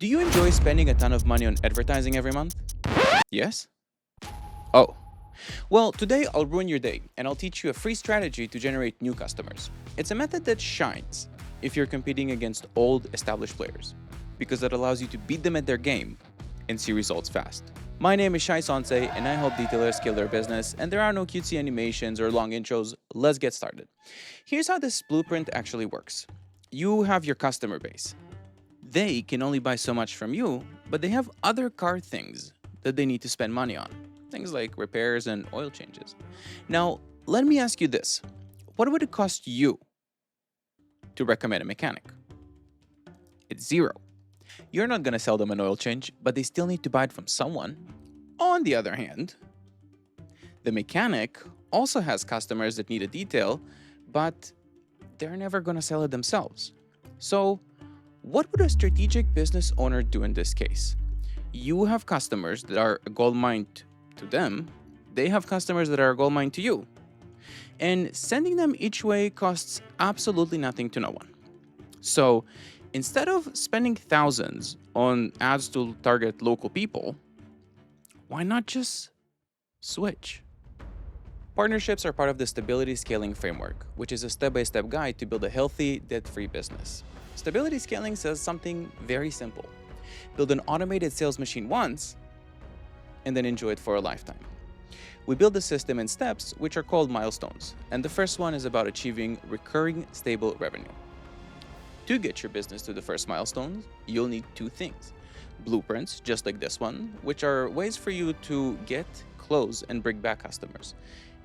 Do you enjoy spending a ton of money on advertising every month? Yes? Oh. Well, today I'll ruin your day and I'll teach you a free strategy to generate new customers. It's a method that shines if you're competing against old established players because it allows you to beat them at their game and see results fast. My name is Shai Sonsei and I help detailers scale their business, and there are no cutesy animations or long intros. Let's get started. Here's how this blueprint actually works. You have your customer base. They can only buy so much from you, but they have other car things that they need to spend money on. Things like repairs and oil changes. Now, let me ask you this. What would it cost you to recommend a mechanic? It's zero. You're not going to sell them an oil change, but they still need to buy it from someone. On the other hand, the mechanic also has customers that need a detail, but they're never going to sell it themselves. So, what would a strategic business owner do in this case? You have customers that are a gold mine to them, they have customers that are a gold mine to you. And sending them each way costs absolutely nothing to no one. So instead of spending thousands on ads to target local people, why not just switch? Partnerships are part of the Stability Scaling Framework, which is a step-by-step guide to build a healthy, debt-free business. Stability Scaling says something very simple. Build an automated sales machine once, and then enjoy it for a lifetime. We build the system in steps, which are called milestones, and the first one is about achieving recurring, stable revenue. To get your business to the first milestone, you'll need two things. Blueprints, just like this one, which are ways for you to get, close, and bring back customers.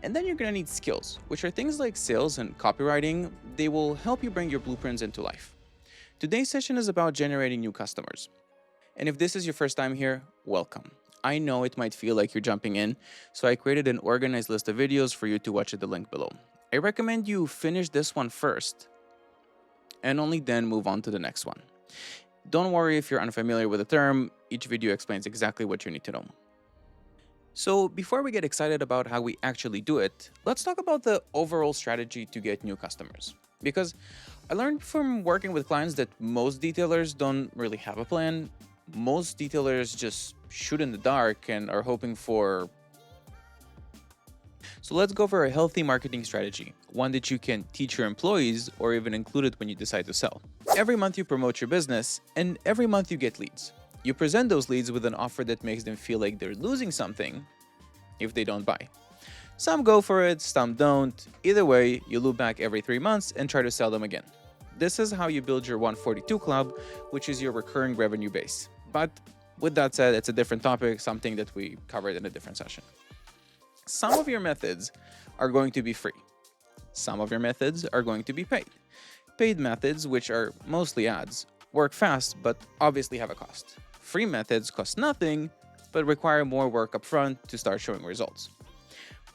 And then you're going to need skills, which are things like sales and copywriting. They will help you bring your blueprints into life. Today's session is about generating new customers. And if this is your first time here, welcome. I know it might feel like you're jumping in, so I created an organized list of videos for you to watch at the link below. I recommend you finish this one first, and only then move on to the next one. Don't worry if you're unfamiliar with the term, each video explains exactly what you need to know. So before we get excited about how we actually do it, let's talk about the overall strategy to get new customers. Because I learned from working with clients that most detailers don't really have a plan. Most detailers just shoot in the dark and are hoping for... So let's go for a healthy marketing strategy, one that you can teach your employees or even include it when you decide to sell. Every month you promote your business, and every month you get leads. You present those leads with an offer that makes them feel like they're losing something if they don't buy. Some go for it, some don't. Either way, you loop back every 3 months and try to sell them again. This is how you build your 142 club, which is your recurring revenue base. But with that said, it's a different topic, something that we covered in a different session. Some of your methods are going to be free. Some of your methods are going to be paid. Paid methods, which are mostly ads, work fast but obviously have a cost. Free methods cost nothing but require more work upfront to start showing results.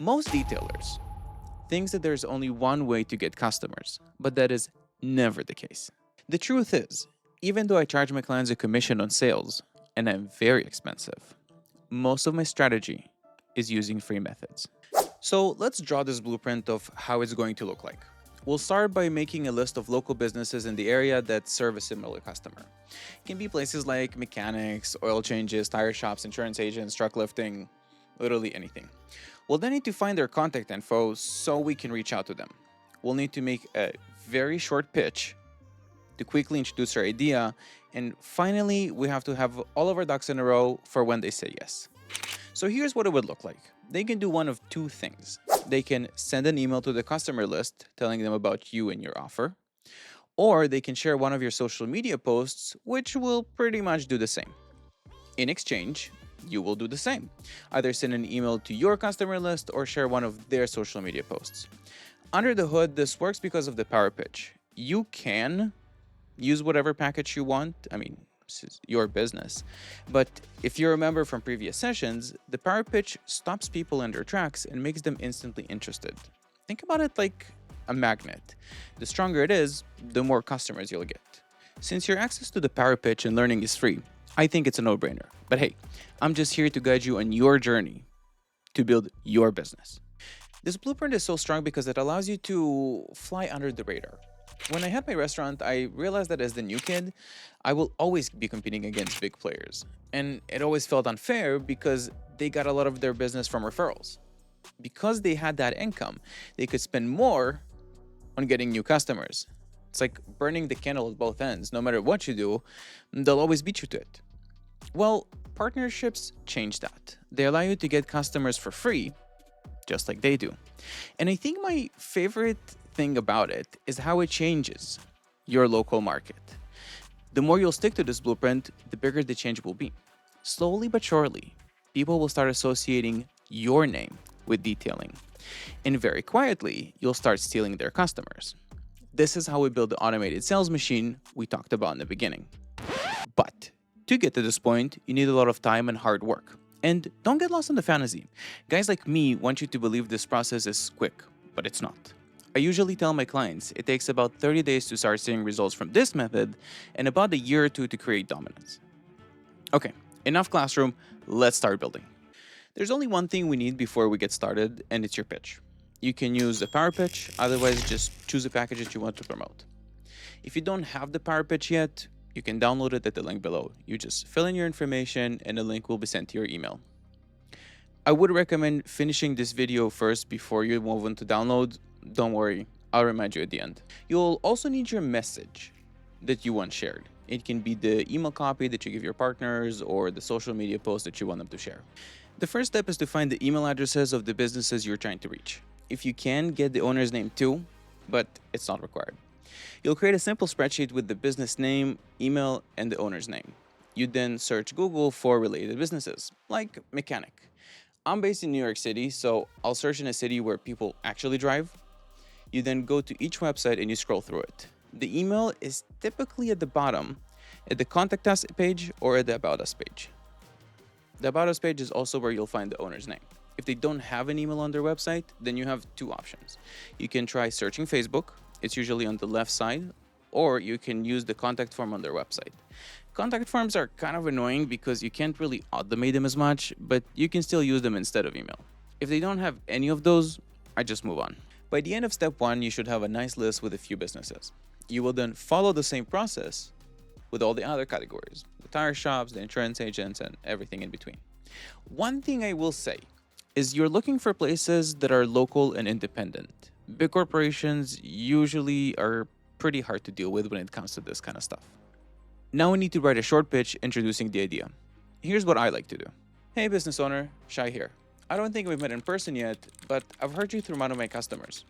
Most detailers think that there's only one way to get customers, but that is never the case. The truth is, even though I charge my clients a commission on sales, and I'm very expensive, most of my strategy is using free methods. So let's draw this blueprint of how it's going to look like. We'll start by making a list of local businesses in the area that serve a similar customer. It can be places like mechanics, oil changes, tire shops, insurance agents, truck lifting, literally anything. We'll then need to find their contact info so we can reach out to them. We'll need to make a very short pitch to quickly introduce our idea, and finally, we have to have all of our ducks in a row for when they say yes. So here's what it would look like. They can do one of two things. They can send an email to the customer list telling them about you and your offer, or they can share one of your social media posts, which will pretty much do the same. In exchange, you will do the same. Either send an email to your customer list or share one of their social media posts. Under the hood, this works because of the power pitch. You can use whatever package you want. I mean, this is your business. But if you remember from previous sessions, the power pitch stops people in their tracks and makes them instantly interested. Think about it like a magnet. The stronger it is, the more customers you'll get. Since your access to the power pitch and learning is free, I think it's a no-brainer. But hey, I'm just here to guide you on your journey to build your business. This blueprint is so strong because it allows you to fly under the radar. When I had my restaurant, I realized that as the new kid, I will always be competing against big players. And it always felt unfair because they got a lot of their business from referrals. Because they had that income, they could spend more on getting new customers. It's like burning the candle at both ends. No matter what you do, they'll always beat you to it. Well, partnerships change that. They allow you to get customers for free, just like they do. And I think my favorite thing about it is how it changes your local market. The more you'll stick to this blueprint, the bigger the change will be. Slowly but surely, people will start associating your name with detailing. And very quietly, you'll start stealing their customers. This is how we build the automated sales machine we talked about in the beginning. But to get to this point, you need a lot of time and hard work. And don't get lost in the fantasy. Guys like me want you to believe this process is quick, but it's not. I usually tell my clients it takes about 30 days to start seeing results from this method and about a year or two to create dominance. Okay, enough classroom, let's start building. There's only one thing we need before we get started, and it's your pitch. You can use a power pitch, otherwise just choose a package that you want to promote. If you don't have the power pitch yet, you can download it at the link below. You just fill in your information and the link will be sent to your email. I would recommend finishing this video first before you move on to download. Don't worry, I'll remind you at the end. You'll also need your message that you want shared. It can be the email copy that you give your partners or the social media post that you want them to share. The first step is to find the email addresses of the businesses you're trying to reach. If you can, get the owner's name too, but it's not required. You'll create a simple spreadsheet with the business name, email, and the owner's name. You then search Google for related businesses, like mechanic. I'm based in New York City, so I'll search in a city where people actually drive. You then go to each website and you scroll through it. The email is typically at the bottom, at the Contact Us page or at the About Us page. The About Us page is also where you'll find the owner's name. If they don't have an email on their website, then you have two options. You can try searching Facebook, it's usually on the left side, or you can use the contact form on their website. Contact forms are kind of annoying because you can't really automate them as much, but you can still use them instead of email. If they don't have any of those, I just move on. By the end of step 1, you should have a nice list with a few businesses. You will then follow the same process with all the other categories, the tire shops, the insurance agents, and everything in between. One thing I will say is you're looking for places that are local and independent. Big corporations usually are pretty hard to deal with when it comes to this kind of stuff. Now we need to write a short pitch introducing the idea. Here's what I like to do. Hey business owner, Shai here. I don't think we've met in person yet, but I've heard you through one of my customers.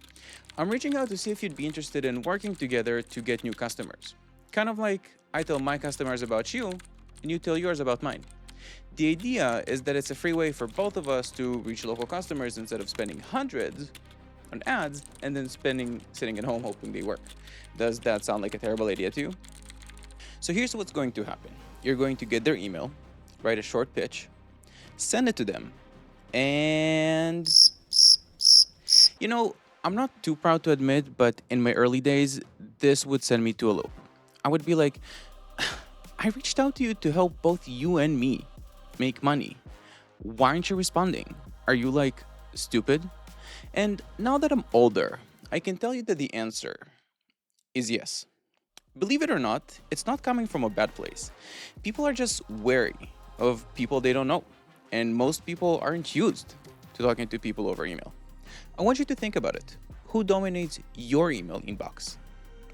I'm reaching out to see if you'd be interested in working together to get new customers. Kind of like I tell my customers about you, and you tell yours about mine. The idea is that it's a free way for both of us to reach local customers instead of spending hundreds on ads and then sitting at home hoping they work. Does that sound like a terrible idea to you? So here's what's going to happen. You're going to get their email, write a short pitch, send it to them, and I'm not too proud to admit, but in my early days, this would send me to a loop. I would be like, I reached out to you to help both you and me make money. Why aren't you responding? Are you like stupid? And now that I'm older, I can tell you that the answer is yes. Believe it or not, it's not coming from a bad place. People are just wary of people they don't know. And most people aren't used to talking to people over email. I want you to think about it. Who dominates your email inbox?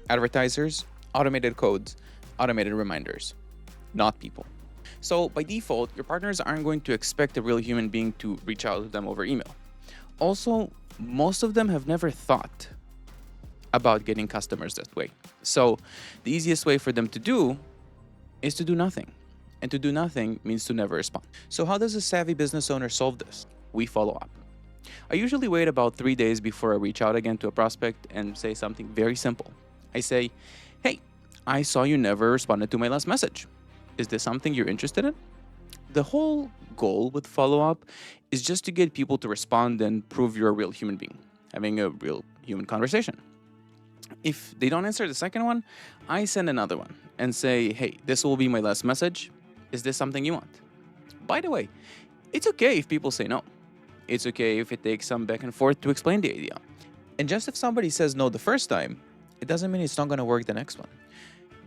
Advertisers, automated codes, automated reminders, not people. So by default, your partners aren't going to expect a real human being to reach out to them over email. Also, most of them have never thought about getting customers that way. So the easiest way for them to do is to do nothing. And to do nothing means to never respond. So how does a savvy business owner solve this? We follow up. I usually wait about 3 days before I reach out again to a prospect and say something very simple. I say, hey, I saw you never responded to my last message. Is this something you're interested in? The whole goal with follow-up is just to get people to respond and prove you're a real human being, having a real human conversation. If they don't answer the second one, I send another one and say, hey, this will be my last message. Is this something you want? By the way, it's okay if people say no. It's okay if it takes some back and forth to explain the idea. And just if somebody says no the first time, it doesn't mean it's not going to work the next one.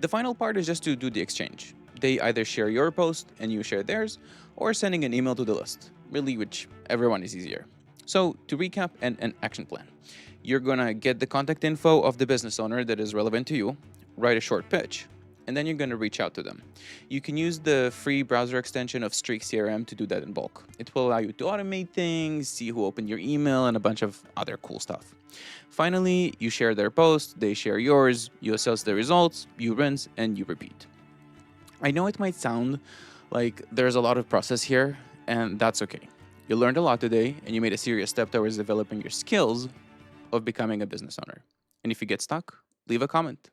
The final part is just to do the exchange. They either share your post and you share theirs, or sending an email to the list, really whichever one is easier. So to recap and an action plan, you're gonna get the contact info of the business owner that is relevant to you, write a short pitch, and then you're gonna reach out to them. You can use the free browser extension of Streak CRM to do that in bulk. It will allow you to automate things, see who opened your email, and a bunch of other cool stuff. Finally, you share their post, they share yours, you assess the results, you rinse, and you repeat. I know it might sound like there's a lot of process here, and that's okay. You learned a lot today, and you made a serious step towards developing your skills of becoming a business owner. And if you get stuck, leave a comment.